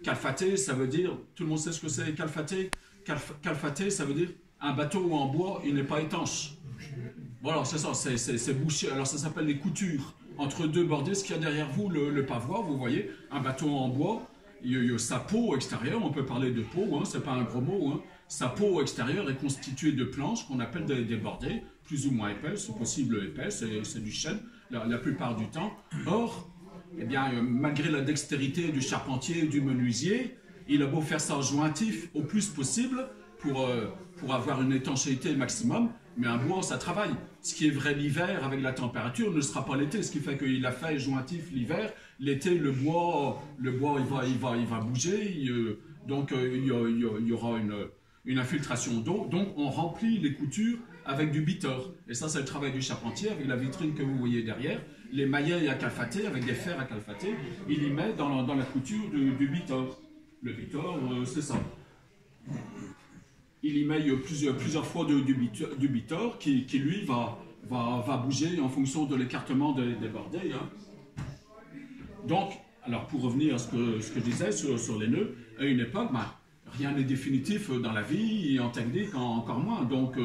Calfaté, ça veut dire, tout le monde sait ce que c'est calfaté. Calfaté, ça veut dire un bateau en bois, il n'est pas étanche. Voilà, c'est ça, c'est bouché. Alors ça s'appelle les coutures. Entre deux bordées, ce qu'il y a derrière vous, le pavois, vous voyez, un bateau en bois, il y a sa peau extérieure, on peut parler de peau, hein, c'est pas un gros mot, hein. Sa peau extérieure est constituée de planches qu'on appelle des bordées, plus ou moins épaisses, c'est possible épaisses, c'est du chêne la plupart du temps. Or, eh bien, malgré la dextérité du charpentier et du menuisier, il a beau faire ça jointif au plus possible pour avoir une étanchéité maximum, mais un bois, ça travaille. Ce qui est vrai l'hiver avec la température ne sera pas l'été, ce qui fait qu'il a fait jointif l'hiver. L'été, le bois il va bouger, donc il y aura une infiltration d'eau. Donc on remplit les coutures avec du bitor. Et ça, c'est le travail du charpentier avec la vitrine que vous voyez derrière. Les maillets à calfater, avec des fers à calfater, il y met dans la couture du bitor. Le bitor, c'est ça. Il y met plusieurs fois du bitor qui lui va bouger en fonction de l'écartement des bordées. Hein. Donc, alors pour revenir à ce que je disais sur les nœuds, à une époque, rien n'est définitif dans la vie et en technique encore moins. Donc,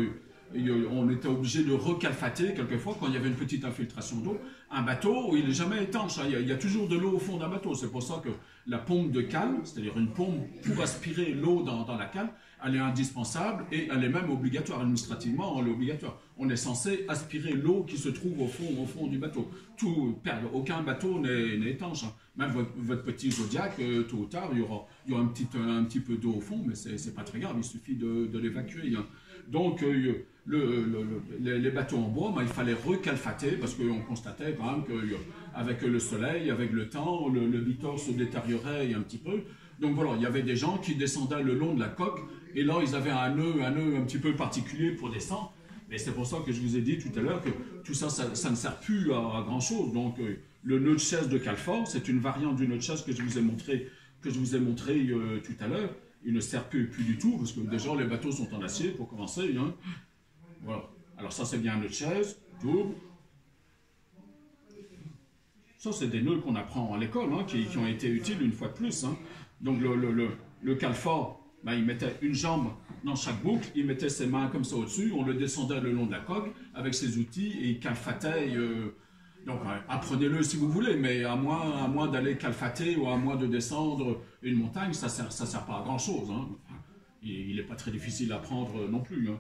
on était obligé de recalfater quelquefois quand il y avait une petite infiltration d'eau. Un bateau, il n'est jamais étanche, hein. Il y a toujours de l'eau au fond d'un bateau. C'est pour ça que la pompe de cale, c'est-à-dire une pompe pour aspirer l'eau dans la cale, elle est indispensable et elle est même obligatoire. Administrativement, elle est obligatoire. On est censé aspirer l'eau qui se trouve au fond du bateau. Aucun bateau n'est étanche, hein. Même votre petit Zodiac, tôt ou tard, il y aura un petit peu d'eau au fond, mais c'est pas très grave, il suffit de l'évacuer. Hein. Donc, les bateaux en bois, il fallait recalfater parce qu'on constatait quand même qu'avec le soleil, avec le temps, le bitor se détériorait un petit peu. Donc voilà, il y avait des gens qui descendaient le long de la coque et là, ils avaient un nœud un petit peu particulier pour descendre. Et c'est pour ça que je vous ai dit tout à l'heure que tout ça, ça ne sert plus à grand-chose. Donc, le nœud de chaise de Calfort, c'est une variante du nœud de chaise que je vous ai montré tout à l'heure. Il ne sert plus du tout, parce que déjà, les bateaux sont en acier, pour commencer. Hein. Voilà. Alors ça, c'est bien un nœud de chaise, double. Ça, c'est des nœuds qu'on apprend à l'école, hein, qui ont été utiles une fois de plus. Hein. Donc, le Calfort, il mettait une jambe dans chaque boucle, il mettait ses mains comme ça au-dessus, on le descendait le long de la coque avec ses outils et il calfatait. Donc apprenez-le si vous voulez, mais à moins d'aller calfater ou à moins de descendre une montagne, ça sert pas à grand-chose. Hein. Il n'est pas très difficile à apprendre non plus. Hein.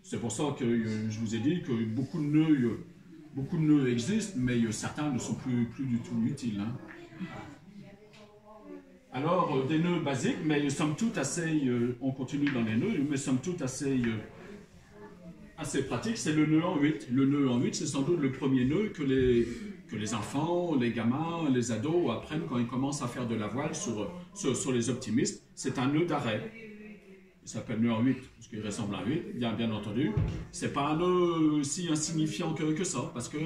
C'est pour ça que je vous ai dit que beaucoup de nœuds existent, mais certains ne sont plus du tout utiles. Hein. Alors, des nœuds basiques, mais somme toute assez, on continue dans les nœuds, mais somme toute assez pratique, c'est le nœud en 8. Le nœud en 8, c'est sans doute le premier nœud que les enfants, les gamins, les ados apprennent quand ils commencent à faire de la voile sur les optimistes. C'est un nœud d'arrêt. Il s'appelle nœud en 8, parce qu'il ressemble à un 8, bien entendu. C'est pas un nœud si insignifiant que ça, parce que,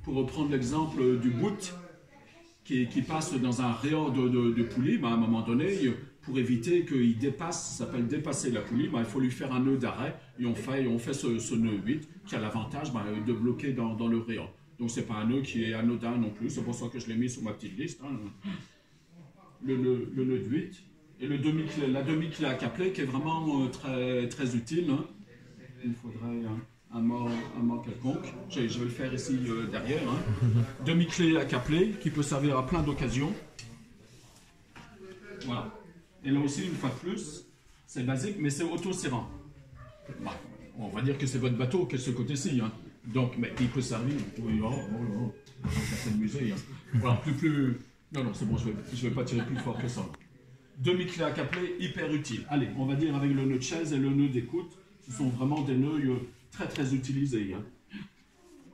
pour reprendre l'exemple du bout, qui passe dans un rayon de poulie, à un moment donné, pour éviter qu'il dépasse, ça s'appelle dépasser la poulie, il faut lui faire un nœud d'arrêt, et on fait ce nœud 8, qui a l'avantage de bloquer dans le rayon. Donc c'est pas un nœud qui est anodin non plus, c'est pour ça que je l'ai mis sur ma petite liste. Hein. Le nœud de 8, et la demi-clé à capelet, qui est vraiment très utile. Hein. Il faudrait un mort quelconque. Je vais le faire ici derrière. Hein. Demi-clé à capelet qui peut servir à plein d'occasions. Voilà. Et là aussi, une fois de plus, c'est basique, mais c'est auto-serrant. On va dire que c'est votre bateau qui est ce côté-ci. Hein. Donc, mais il peut servir. Oui, c'est amusé. Hein. Voilà, Non, c'est bon, je vais pas tirer plus fort que ça. Demi-clé à capelet, hyper utile. Allez, on va dire avec le nœud de chaise et le nœud d'écoute, ce sont vraiment des nœuds très utilisés. Hein.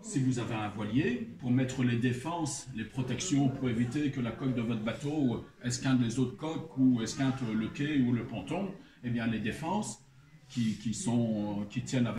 Si vous avez un voilier, pour mettre les défenses, les protections, pour éviter que la coque de votre bateau esquinte les autres coques ou esquinte le quai ou le ponton, eh bien les défenses qui tiennent avec